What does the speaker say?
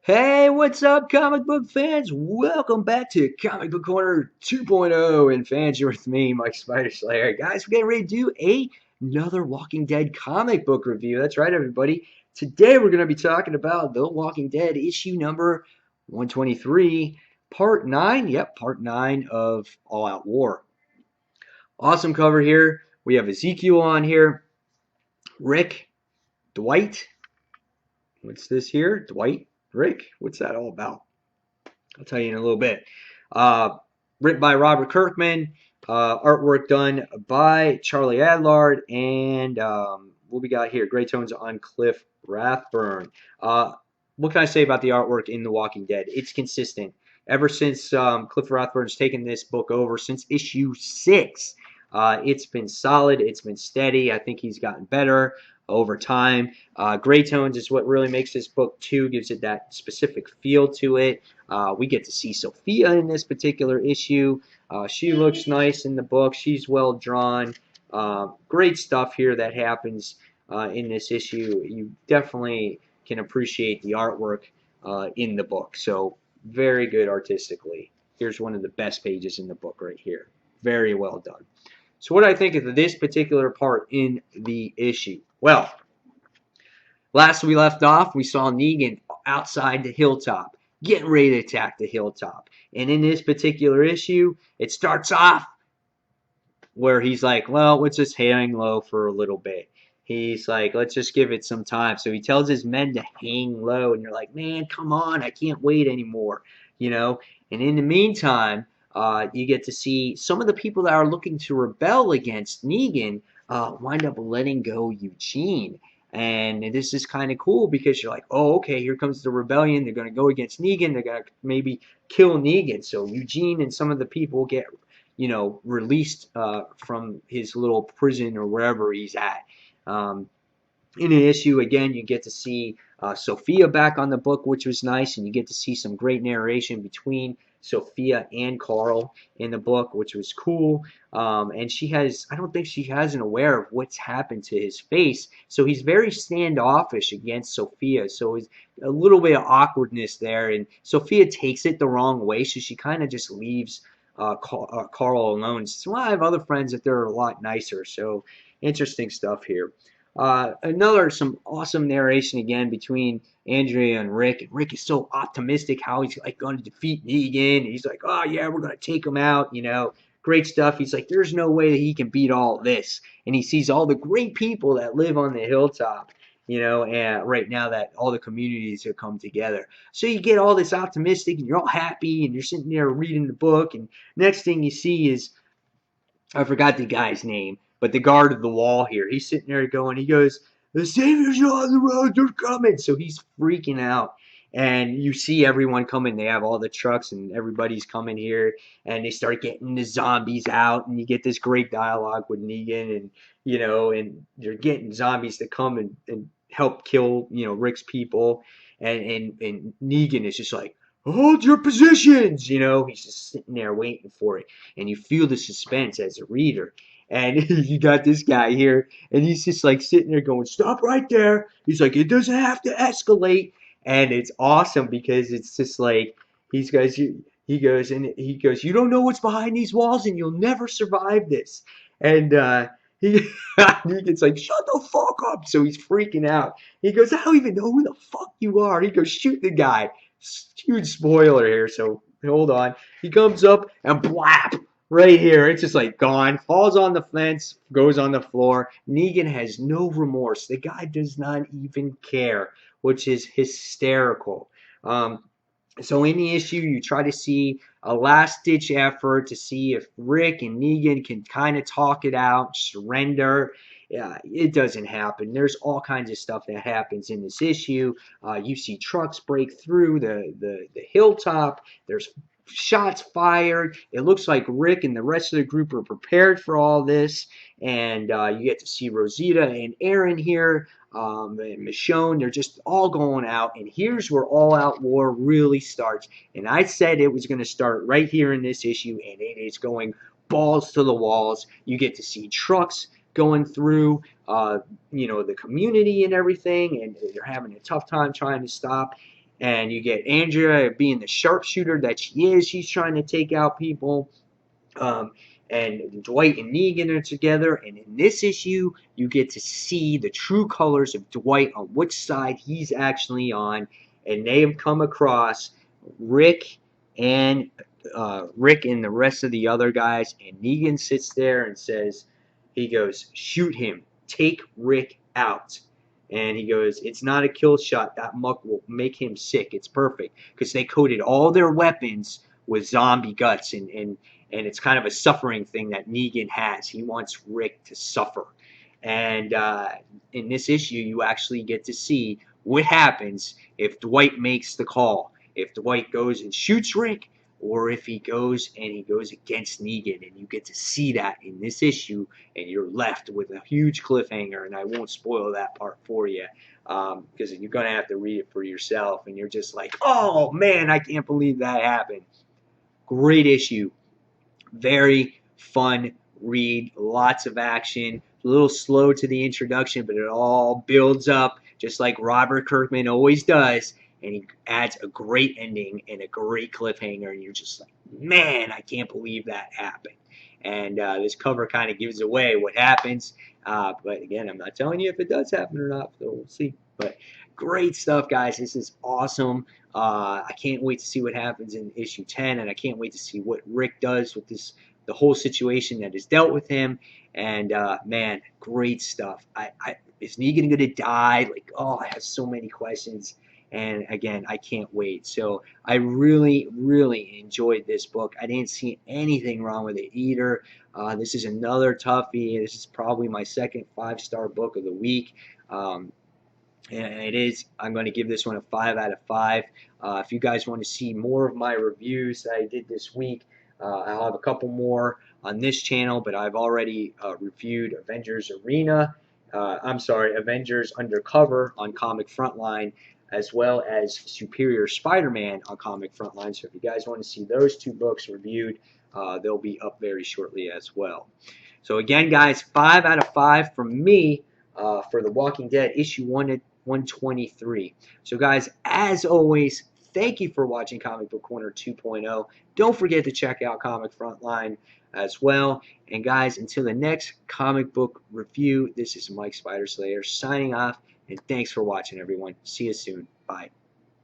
Hey, what's up, comic book fans? Welcome back to Comic Book Corner 2.0. And fans, you're with me, Mike Spider Slayer. Guys, we're getting ready to do another Walking Dead comic book review. That's right, everybody. Today, we're going to be talking about The Walking Dead issue number 123, part 9. Yep, part 9 of All Out War. Awesome cover here. We have Ezekiel on here, Rick, Dwight. What's this here? Dwight, Rick? What's that all about? I'll tell you in a little bit. Uh, Written by Robert Kirkman, artwork done by Charlie Adlard, and what we got here? Gray tones on Cliff Rathburn. What can I say about the artwork in The Walking Dead? It's consistent. Ever since Cliff Rathburn's taken this book over, since issue 6, it's been solid. It's been steady. I think he's gotten better over time. Gray tones is what really makes this book too, gives it that specific feel to it. We get to see Sophia in this particular issue. She looks nice in the book. She's well drawn. Great stuff here that happens in this issue. You definitely can appreciate the artwork in the book. So very good artistically. Here's one of the best pages in the book right here. Very well done. So what do I think of this particular part in the issue? Well, last we left off, we saw Negan outside the hilltop, getting ready to attack the hilltop. And in this particular issue, it starts off where he's like, well, let's just hang low for a little bit. He's like, let's just give it some time. So he tells his men to hang low, and they're like, man, come on, I can't wait anymore, you know. And in the meantime, you get to see some of the people that are looking to rebel against Negan wind up letting go Eugene. And this is kind of cool because you're like, oh, okay, here comes the rebellion. They're going to go against Negan. They're going to maybe kill Negan. So Eugene and some of the people get, released from his little prison or wherever he's at. In an issue, again, you get to see Sophia back on the book, which was nice, and you get to see some great narration between Sophia and Carl in the book, which was cool. And I don't think she hasn't aware of what's happened to his face, so he's very standoffish against Sophia. So it's a little bit of awkwardness there, and Sophia takes it the wrong way, so she kind of just leaves Carl alone. So I have other friends that they're a lot nicer. So interesting stuff here. Some awesome narration again between Andrea and Rick. And Rick is so optimistic how he's like going to defeat Negan. He's like, oh yeah, we're going to take him out, Great stuff. He's like, there's no way that he can beat all this. And he sees all the great people that live on the hilltop, and right now that all the communities have come together. So you get all this optimistic and you're all happy and you're sitting there reading the book, and next thing you see is, I forgot the guy's name, but the guard of the wall here, he's sitting there going, he goes, the Saviors are on the road, they're coming. So he's freaking out. And you see everyone coming. They have all the trucks and everybody's coming here. And they start getting the zombies out. And you get this great dialogue with Negan. And they're getting zombies to come and help kill, Rick's people. And Negan is just like, hold your positions. He's just sitting there waiting for it. And you feel the suspense as a reader. And you got this guy here, and he's just like sitting there going, stop right there. He's like, it doesn't have to escalate. And it's awesome because it's just like, he goes, you don't know what's behind these walls, and you'll never survive this. And Negan's like, shut the fuck up. So he's freaking out. He goes, I don't even know who the fuck you are. He goes, shoot the guy. Huge spoiler here, so hold on. He comes up and blap. Right here, it's just like gone, falls on the fence, goes on the floor. Negan has no remorse. The guy does not even care, which is hysterical. So in the issue, you try to see a last-ditch effort to see if Rick and Negan can kind of talk it out, surrender. It doesn't happen. There's all kinds of stuff that happens in this issue. You see trucks break through the hilltop. There's shots fired. It looks like Rick and the rest of the group are prepared for all this, and you get to see Rosita and Aaron here, and Michonne. They're just all going out, and here's where All Out War really starts. And I said it was going to start right here in this issue, and it is going balls to the walls. You get to see trucks going through, the community and everything, and they're having a tough time trying to stop. And you get Andrea being the sharpshooter that she is. She's trying to take out people. Um, and Dwight and Negan are together. And in this issue, you get to see the true colors of Dwight, on which side he's actually on. And they have come across Rick and Rick and the rest of the other guys. And Negan sits there and says, he goes, shoot him, take Rick out. And he goes, it's not a kill shot. That muck will make him sick. It's perfect. Because they coated all their weapons with zombie guts. And it's kind of a suffering thing that Negan has. He wants Rick to suffer. And in this issue, you actually get to see what happens if Dwight makes the call. If Dwight goes and shoots Rick, or if he goes against Negan. And you get to see that in this issue, and you're left with a huge cliffhanger. And I won't spoil that part for you, because you're going to have to read it for yourself. And you're just like, oh, man, I can't believe that happened. Great issue. Very fun read, lots of action, a little slow to the introduction, but it all builds up just like Robert Kirkman always does, and he adds a great ending and a great cliffhanger, and you're just like, man, I can't believe that happened. And this cover kind of gives away what happens, but again, I'm not telling you if it does happen or not, so we'll see. But great stuff, guys. This is awesome. I can't wait to see what happens in issue 10, and I can't wait to see what Rick does with the whole situation that is dealt with him. And man, great stuff. Is Negan going to die? Like, oh, I have so many questions. And again, I can't wait. So I really, really enjoyed this book. I didn't see anything wrong with it either. This is another toughie. This is probably my second 5-star book of the week. And it is. I'm going to give this one a 5 out of 5. If you guys want to see more of my reviews that I did this week, I'll have a couple more on this channel, but I've already reviewed Avengers Undercover on Comic Frontline, as well as Superior Spider-Man on Comic Frontline. So if you guys want to see those 2 books reviewed, they'll be up very shortly as well. So again, guys, 5 out of 5 from me for The Walking Dead issue 123. So guys, as always, thank you for watching Comic Book Corner 2.0. Don't forget to check out Comic Frontline as well. And guys, until the next comic book review, this is Mike Spider Slayer signing off. And thanks for watching, everyone. See you soon. Bye.